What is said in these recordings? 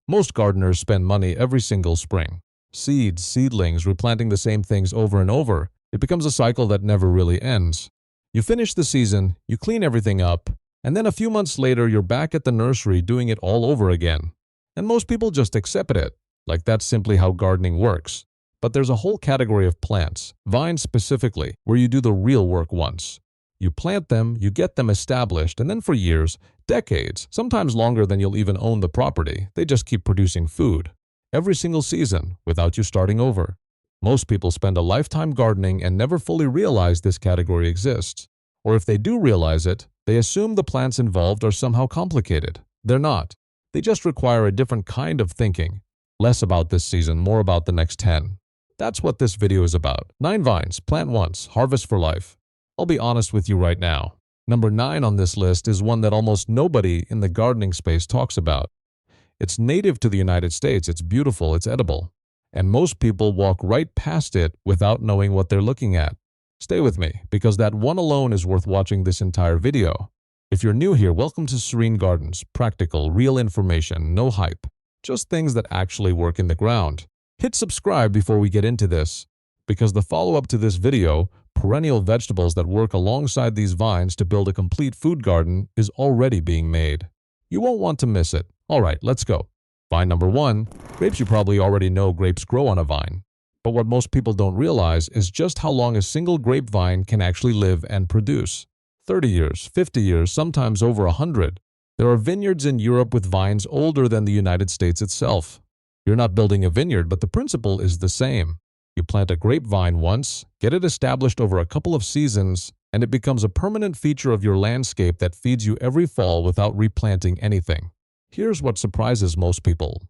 Most gardeners spend money every single spring. Seeds, seedlings, replanting the same things over and over. It becomes a cycle that never really ends. You finish the season, you clean everything up, and then a few months later you're back at the nursery doing it all over again. And most people just accept it, like that's simply how gardening works. But there's a whole category of plants, vines specifically, where you do the real work once. You plant them, you get them established, and then for years, decades, sometimes longer than you'll even own the property, they just keep producing food. Every single season, without you starting over. Most people spend a lifetime gardening and never fully realize this category exists. Or if they do realize it, they assume the plants involved are somehow complicated. They're not. They just require a different kind of thinking. Less about this season, more about the next 10. That's what this video is about. 9 vines, plant once, harvest for life. I'll be honest with you right now. Number 9 on this list is one that almost nobody in the gardening space talks about. It's native to the United States, it's beautiful, it's edible. And most people walk right past it without knowing what they're looking at. Stay with me, because that one alone is worth watching this entire video. If you're new here, welcome to Serene Gardens. Practical, real information, no hype. Just things that actually work in the ground. Hit subscribe before we get into this, because the follow-up to this video, perennial vegetables that work alongside these vines to build a complete food garden, is already being made. You won't want to miss it. Alright, let's go. Vine number 1. Grapes. You probably already know grapes grow on a vine. But what most people don't realize is just how long a single grapevine can actually live and produce. 30 years, 50 years, sometimes over 100. There are vineyards in Europe with vines older than the United States itself. You're not building a vineyard, but the principle is the same. You plant a grapevine once, get it established over a couple of seasons, and it becomes a permanent feature of your landscape that feeds you every fall without replanting anything. Here's what surprises most people.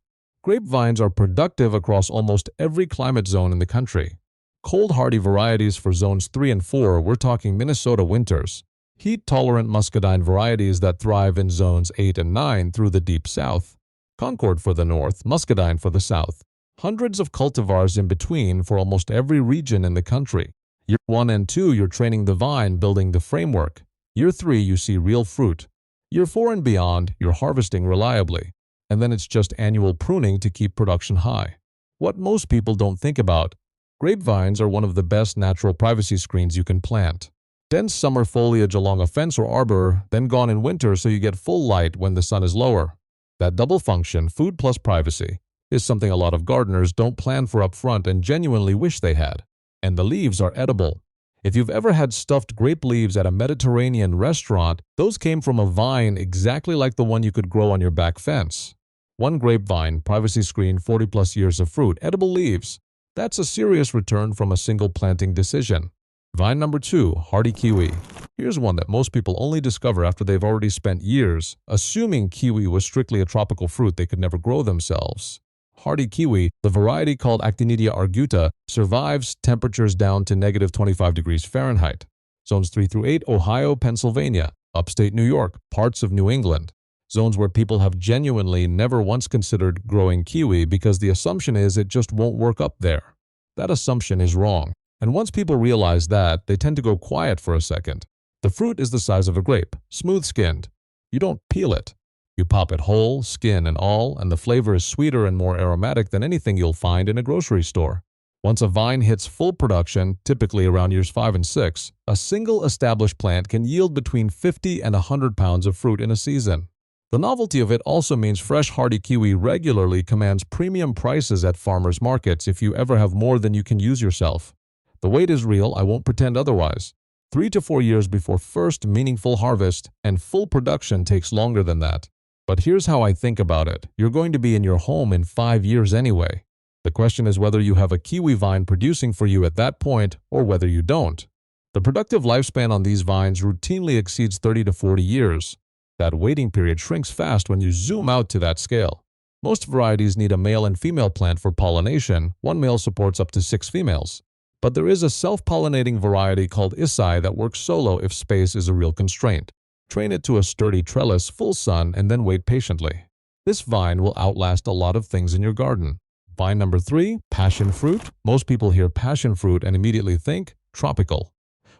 Grapevines are productive across almost every climate zone in the country. Cold-hardy varieties for zones 3 and 4, we're talking Minnesota winters. Heat-tolerant muscadine varieties that thrive in zones 8 and 9 through the deep south. Concord for the north, muscadine for the south. Hundreds of cultivars in between for almost every region in the country. Year 1 and 2, you're training the vine, building the framework. Year 3, you see real fruit. Year 4 and beyond, you're harvesting reliably. And then it's just annual pruning to keep production high. What most people don't think about, grapevines are one of the best natural privacy screens you can plant. Dense summer foliage along a fence or arbor, then gone in winter so you get full light when the sun is lower. That double function, food plus privacy, is something a lot of gardeners don't plan for up front and genuinely wish they had. And the leaves are edible. If you've ever had stuffed grape leaves at a Mediterranean restaurant, those came from a vine exactly like the one you could grow on your back fence. One grapevine, privacy screen, 40 plus years of fruit, edible leaves. That's a serious return from a single planting decision. Vine number 2, hardy kiwi. Here's one that most people only discover after they've already spent years assuming kiwi was strictly a tropical fruit they could never grow themselves. Hardy kiwi, the variety called Actinidia arguta, survives temperatures down to negative 25 degrees Fahrenheit. Zones 3 through 8, Ohio, Pennsylvania, upstate New York, parts of New England. Zones where people have genuinely never once considered growing kiwi because the assumption is it just won't work up there. That assumption is wrong. And once people realize that, they tend to go quiet for a second. The fruit is the size of a grape, smooth-skinned. You don't peel it. You pop it whole, skin and all, and the flavor is sweeter and more aromatic than anything you'll find in a grocery store. Once a vine hits full production, typically around years 5 and 6, a single established plant can yield between 50 and 100 pounds of fruit in a season. The novelty of it also means fresh hardy kiwi regularly commands premium prices at farmers markets if you ever have more than you can use yourself. The wait is real, I won't pretend otherwise. 3 to 4 years before first meaningful harvest, and full production takes longer than that. But here's how I think about it. You're going to be in your home in 5 years anyway. The question is whether you have a kiwi vine producing for you at that point or whether you don't. The productive lifespan on these vines routinely exceeds 30 to 40 years. That waiting period shrinks fast when you zoom out to that scale. Most varieties need a male and female plant for pollination. One male supports up to 6 females. But there is a self-pollinating variety called Issai that works solo if space is a real constraint. Train it to a sturdy trellis, full sun, and then wait patiently. This vine will outlast a lot of things in your garden. Vine number 3, passion fruit. Most people hear passion fruit and immediately think tropical.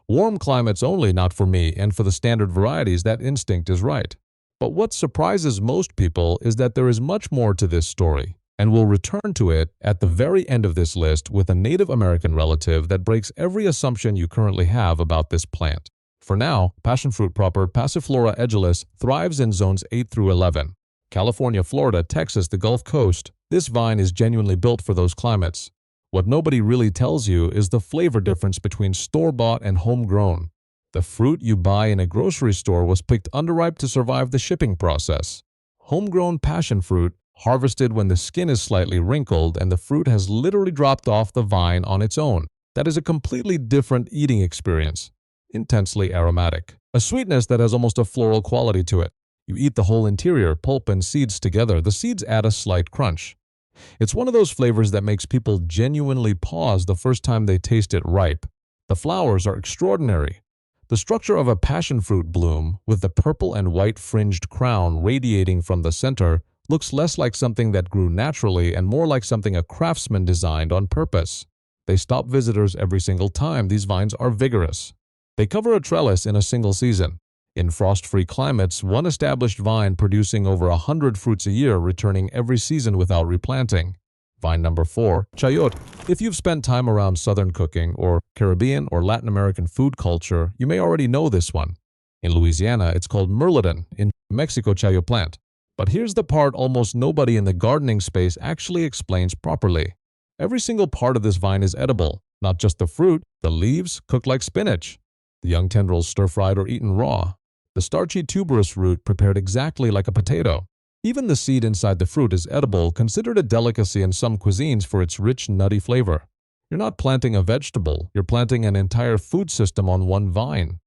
Warm climates only, not for me, and for the standard varieties, that instinct is right. But what surprises most people is that there is much more to this story, and we'll return to it at the very end of this list with a Native American relative that breaks every assumption you currently have about this plant. For now, passionfruit proper Passiflora edulis thrives in zones 8 through 11. California, Florida, Texas, the Gulf Coast, this vine is genuinely built for those climates. What nobody really tells you is the flavor difference between store-bought and homegrown. The fruit you buy in a grocery store was picked underripe to survive the shipping process. Homegrown passion fruit, harvested when the skin is slightly wrinkled and the fruit has literally dropped off the vine on its own. That is a completely different eating experience. Intensely aromatic. A sweetness that has almost a floral quality to it. You eat the whole interior, pulp and seeds together. The seeds add a slight crunch. It's one of those flavors that makes people genuinely pause the first time they taste it ripe. The flowers are extraordinary. The structure of a passion fruit bloom, with the purple and white fringed crown radiating from the center, looks less like something that grew naturally and more like something a craftsman designed on purpose. They stop visitors every single time. These vines are vigorous. They cover a trellis in a single season. In frost-free climates, one established vine producing over 100 fruits a year, returning every season without replanting. Vine number 4, chayote. If you've spent time around Southern cooking or Caribbean or Latin American food culture, you may already know this one. In Louisiana, it's called merlodon. In Mexico, chayote plant. But here's the part almost nobody in the gardening space actually explains properly. Every single part of this vine is edible, not just the fruit, the leaves cooked like spinach. The young tendrils stir-fried or eaten raw. The starchy tuberous root prepared exactly like a potato. Even the seed inside the fruit is edible, considered a delicacy in some cuisines for its rich, nutty flavor. You're not planting a vegetable, you're planting an entire food system on one vine.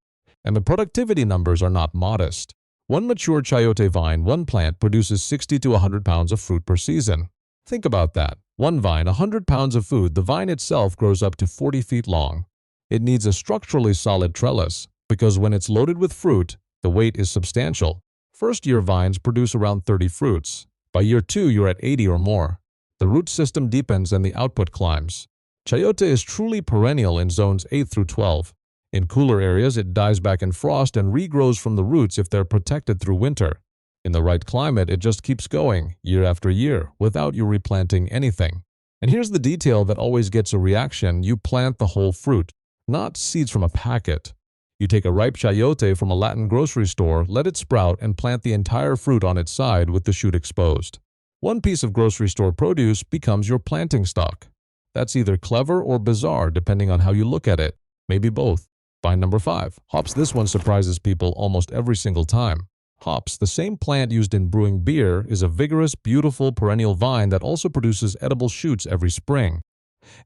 And the productivity numbers are not modest. One mature chayote vine, one plant, produces 60 to 100 pounds of fruit per season. Think about that. One vine, 100 pounds of food. The vine itself grows up to 40 feet long. It needs a structurally solid trellis, because when it's loaded with fruit, the weight is substantial. First-year vines produce around 30 fruits. By year 2, you're at 80 or more. The root system deepens and the output climbs. Chayote is truly perennial in zones 8 through 12. In cooler areas, it dies back in frost and regrows from the roots if they're protected through winter. In the right climate, it just keeps going, year after year, without you replanting anything. And here's the detail that always gets a reaction: you plant the whole fruit, not seeds from a packet. You take a ripe chayote from a Latin grocery store, let it sprout, and plant the entire fruit on its side with the shoot exposed. One piece of grocery store produce becomes your planting stock. That's either clever or bizarre, depending on how you look at it. Maybe both. Vine number 5, hops. This one surprises people almost every single time. Hops, the same plant used in brewing beer, is a vigorous, beautiful perennial vine that also produces edible shoots every spring.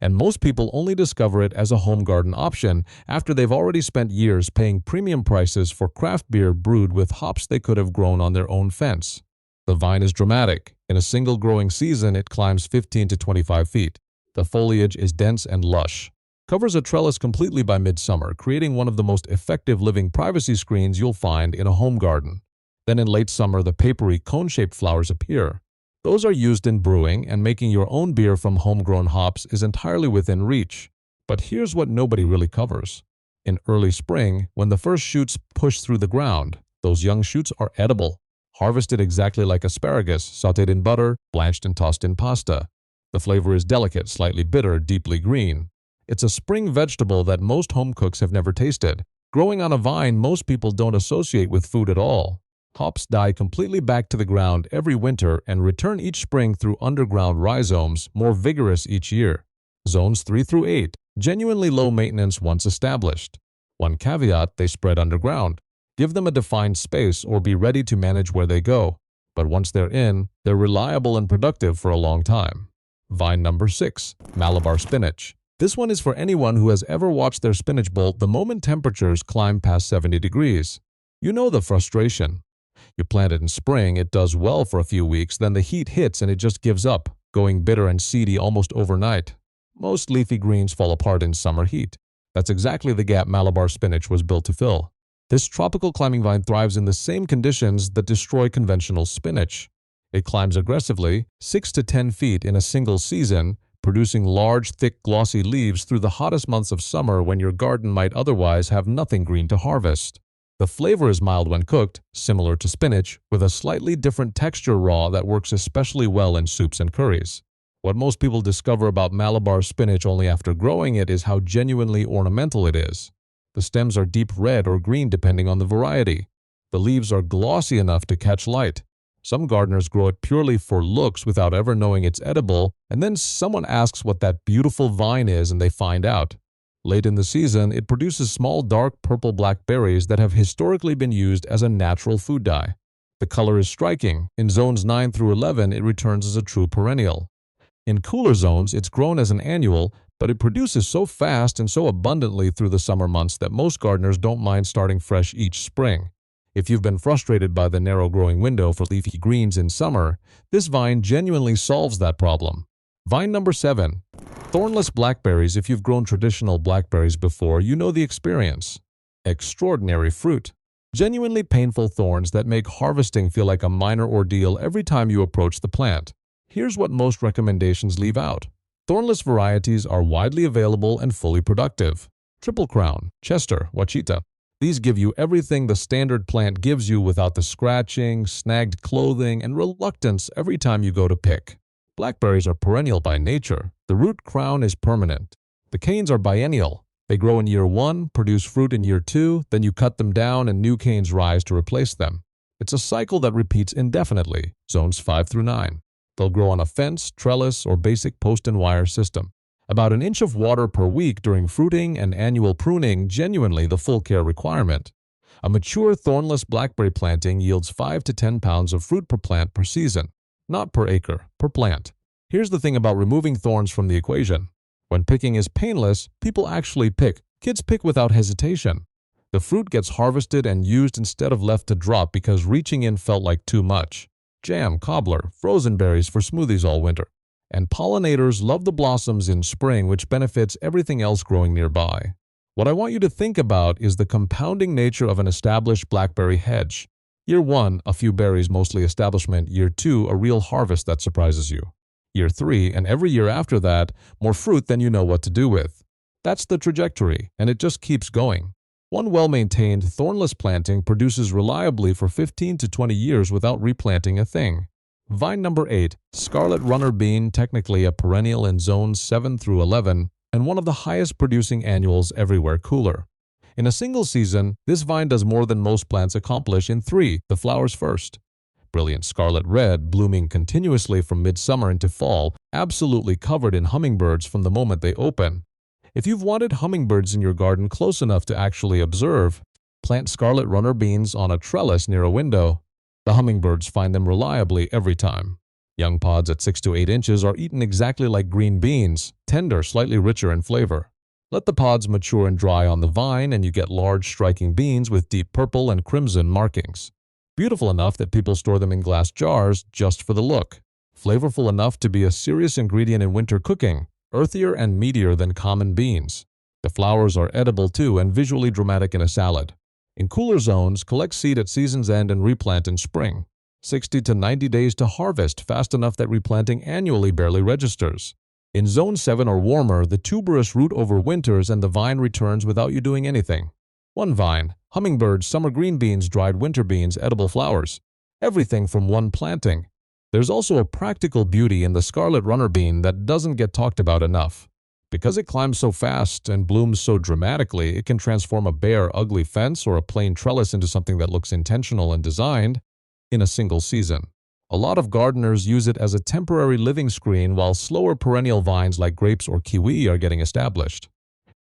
And most people only discover it as a home garden option after they've already spent years paying premium prices for craft beer brewed with hops they could have grown on their own fence. The vine is dramatic. In a single growing season, it climbs 15 to 25 feet. The foliage is dense and lush. Covers a trellis completely by midsummer, creating one of the most effective living privacy screens you'll find in a home garden. Then in late summer, the papery cone-shaped flowers appear. Those are used in brewing, and making your own beer from homegrown hops is entirely within reach. But here's what nobody really covers. In early spring, when the first shoots push through the ground, those young shoots are edible, harvested exactly like asparagus, sautéed in butter, blanched and tossed in pasta. The flavor is delicate, slightly bitter, deeply green. It's a spring vegetable that most home cooks have never tasted. Growing on a vine, most people don't associate with food at all. Hops die completely back to the ground every winter and return each spring through underground rhizomes, more vigorous each year. Zones 3 through 8, genuinely low maintenance once established. One caveat: they spread underground. Give them a defined space or be ready to manage where they go. But once they're in, they're reliable and productive for a long time. Vine number 6, Malabar spinach. This one is for anyone who has ever watched their spinach bolt the moment temperatures climb past 70 degrees. You know the frustration. You plant it in spring, it does well for a few weeks, then the heat hits and it just gives up, going bitter and seedy almost overnight. Most leafy greens fall apart in summer heat. That's exactly the gap Malabar spinach was built to fill. This tropical climbing vine thrives in the same conditions that destroy conventional spinach. It climbs aggressively, 6 to 10 feet in a single season, producing large, thick, glossy leaves through the hottest months of summer when your garden might otherwise have nothing green to harvest. The flavor is mild when cooked, similar to spinach, with a slightly different texture raw that works especially well in soups and curries. What most people discover about Malabar spinach only after growing it is how genuinely ornamental it is. The stems are deep red or green depending on the variety. The leaves are glossy enough to catch light. Some gardeners grow it purely for looks without ever knowing it's edible, and then someone asks what that beautiful vine is and they find out. Late in the season, it produces small dark purple-black berries that have historically been used as a natural food dye. The color is striking. In zones 9 through 11, it returns as a true perennial. In cooler zones, it's grown as an annual, but it produces so fast and so abundantly through the summer months that most gardeners don't mind starting fresh each spring. If you've been frustrated by the narrow growing window for leafy greens in summer, this vine genuinely solves that problem. Vine number 7. Thornless blackberries. If you've grown traditional blackberries before, you know the experience. Extraordinary fruit. Genuinely painful thorns that make harvesting feel like a minor ordeal every time you approach the plant. Here's what most recommendations leave out. Thornless varieties are widely available and fully productive. Triple Crown, Chester, Wachita. These give you everything the standard plant gives you without the scratching, snagged clothing, and reluctance every time you go to pick. Blackberries are perennial by nature. The root crown is permanent. The canes are biennial. They grow in year 1, produce fruit in year 2, then you cut them down and new canes rise to replace them. It's a cycle that repeats indefinitely, zones 5 through 9. They'll grow on a fence, trellis, or basic post and wire system. About an inch of water per week during fruiting and annual pruning, genuinely the full care requirement. A mature thornless blackberry planting yields 5 to 10 pounds of fruit per plant per season, not per acre, per plant. Here's the thing about removing thorns from the equation. When picking is painless, people actually pick. Kids pick without hesitation. The fruit gets harvested and used instead of left to drop because reaching in felt like too much. Jam, cobbler, frozen berries for smoothies all winter. And pollinators love the blossoms in spring, which benefits everything else growing nearby. What I want you to think about is the compounding nature of an established blackberry hedge. Year 1, a few berries, mostly establishment. Year 2, a real harvest that surprises you. Year 3, and every year after that, more fruit than you know what to do with. That's the trajectory, and it just keeps going. One well-maintained, thornless planting produces reliably for 15 to 20 years without replanting a thing. Vine number 8, Scarlet Runner Bean, technically a perennial in zones 7 through 11, and one of the highest producing annuals everywhere cooler. In a single season, this vine does more than most plants accomplish in 3, the flowers first. Brilliant scarlet red, blooming continuously from midsummer into fall, absolutely covered in hummingbirds from the moment they open. If you've wanted hummingbirds in your garden close enough to actually observe, plant scarlet runner beans on a trellis near a window. The hummingbirds find them reliably every time. Young pods at 6 to 8 inches are eaten exactly like green beans, tender, slightly richer in flavor. Let the pods mature and dry on the vine and you get large, striking beans with deep purple and crimson markings. Beautiful enough that people store them in glass jars just for the look. Flavorful enough to be a serious ingredient in winter cooking. Earthier and meatier than common beans. The flowers are edible too and visually dramatic in a salad. In cooler zones, collect seed at season's end and replant in spring. 60 to 90 days to harvest, fast enough that replanting annually barely registers. In zone 7 or warmer, the tuberous root overwinters and the vine returns without you doing anything. One vine, hummingbirds, summer green beans, dried winter beans, edible flowers. Everything from one planting. There's also a practical beauty in the scarlet runner bean that doesn't get talked about enough. Because it climbs so fast and blooms so dramatically, it can transform a bare, ugly fence or a plain trellis into something that looks intentional and designed in a single season. A lot of gardeners use it as a temporary living screen while slower perennial vines like grapes or kiwi are getting established.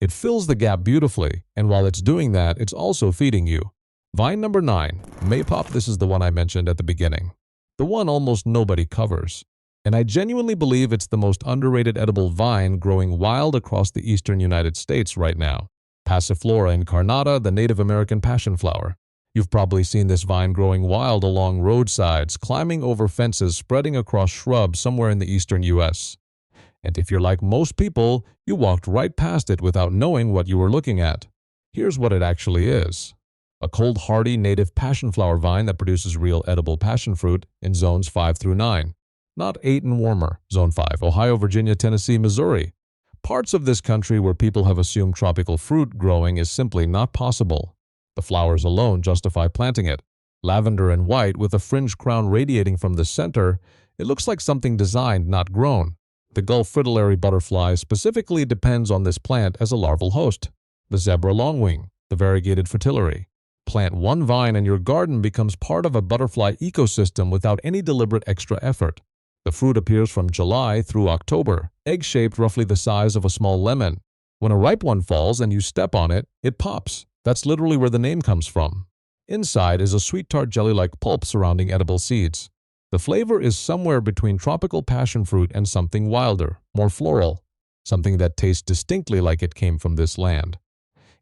It fills the gap beautifully, and while it's doing that, it's also feeding you. Vine number 9, Maypop. This is the one I mentioned at the beginning. The one almost nobody covers. And I genuinely believe it's the most underrated edible vine growing wild across the eastern United States right now. Passiflora incarnata, the Native American passion flower. You've probably seen this vine growing wild along roadsides, climbing over fences, spreading across shrubs somewhere in the eastern U.S. And if you're like most people, you walked right past it without knowing what you were looking at. Here's what it actually is. A cold, hardy native passion flower vine that produces real edible passion fruit in zones 5 through 9. Not 8 and warmer, zone 5, Ohio, Virginia, Tennessee, Missouri. Parts of this country where people have assumed tropical fruit growing is simply not possible. The flowers alone justify planting it. Lavender and white with a fringe crown radiating from the center, it looks like something designed, not grown. The Gulf fritillary butterfly specifically depends on this plant as a larval host. The zebra longwing, the variegated fritillary. Plant one vine and your garden becomes part of a butterfly ecosystem without any deliberate extra effort. The fruit appears from July through October, egg-shaped roughly the size of a small lemon. When a ripe one falls and you step on it, it pops. That's literally where the name comes from. Inside is a sweet tart jelly-like pulp surrounding edible seeds. The flavor is somewhere between tropical passion fruit and something wilder, more floral, something that tastes distinctly like it came from this land.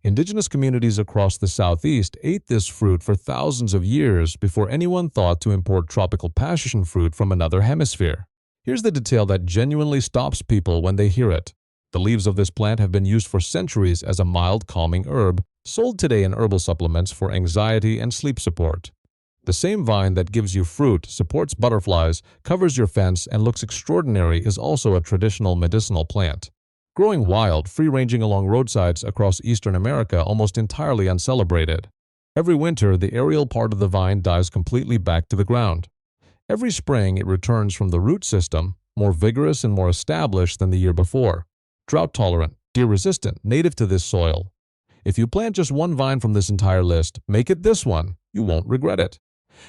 Indigenous communities across the southeast ate this fruit for thousands of years before anyone thought to import tropical passion fruit from another hemisphere. Here's the detail that genuinely stops people when they hear it. The leaves of this plant have been used for centuries as a mild, calming herb, sold today in herbal supplements for anxiety and sleep support. The same vine that gives you fruit, supports butterflies, covers your fence, and looks extraordinary is also a traditional medicinal plant. Growing wild, free-ranging along roadsides across eastern America almost entirely uncelebrated. Every winter, the aerial part of the vine dies completely back to the ground. Every spring, it returns from the root system, more vigorous and more established than the year before. Drought-tolerant, deer-resistant, native to this soil. If you plant just one vine from this entire list, make it this one. You won't regret it.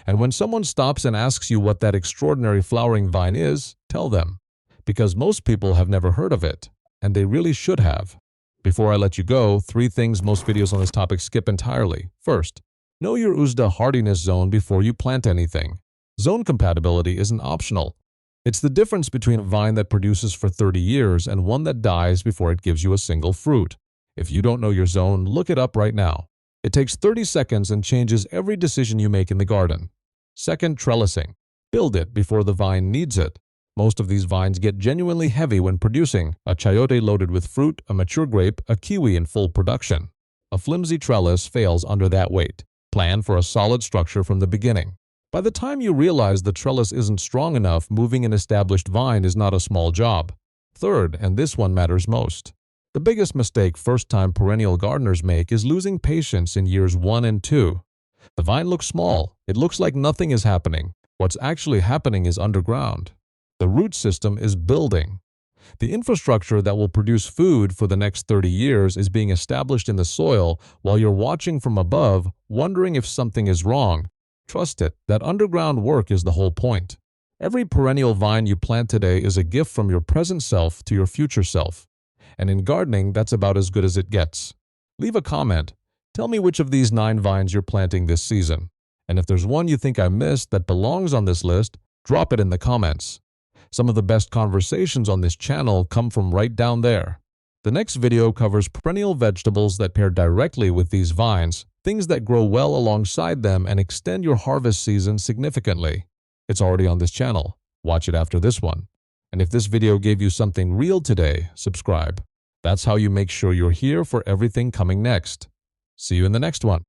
And when someone stops and asks you what that extraordinary flowering vine is, tell them. Because most people have never heard of it, and they really should have. Before I let you go, 3 things most videos on this topic skip entirely. First, know your USDA hardiness zone before you plant anything. Zone compatibility isn't optional. It's the difference between a vine that produces for 30 years and one that dies before it gives you a single fruit. If you don't know your zone, look it up right now. It takes 30 seconds and changes every decision you make in the garden. Second, trellising. Build it before the vine needs it. Most of these vines get genuinely heavy when producing, a chayote loaded with fruit, a mature grape, a kiwi in full production. A flimsy trellis fails under that weight. Plan for a solid structure from the beginning. By the time you realize the trellis isn't strong enough, moving an established vine is not a small job. Third, and this one matters most. The biggest mistake first-time perennial gardeners make is losing patience in years 1 and 2. The vine looks small. It looks like nothing is happening. What's actually happening is underground. The root system is building. The infrastructure that will produce food for the next 30 years is being established in the soil while you're watching from above, wondering if something is wrong. Trust it, that underground work is the whole point. Every perennial vine you plant today is a gift from your present self to your future self. And in gardening, that's about as good as it gets. Leave a comment. Tell me which of these 9 vines you're planting this season. And if there's one you think I missed that belongs on this list, drop it in the comments. Some of the best conversations on this channel come from right down there. The next video covers perennial vegetables that pair directly with these vines, things that grow well alongside them and extend your harvest season significantly. It's already on this channel. Watch it after this one. And if this video gave you something real today, subscribe. That's how you make sure you're here for everything coming next. See you in the next one.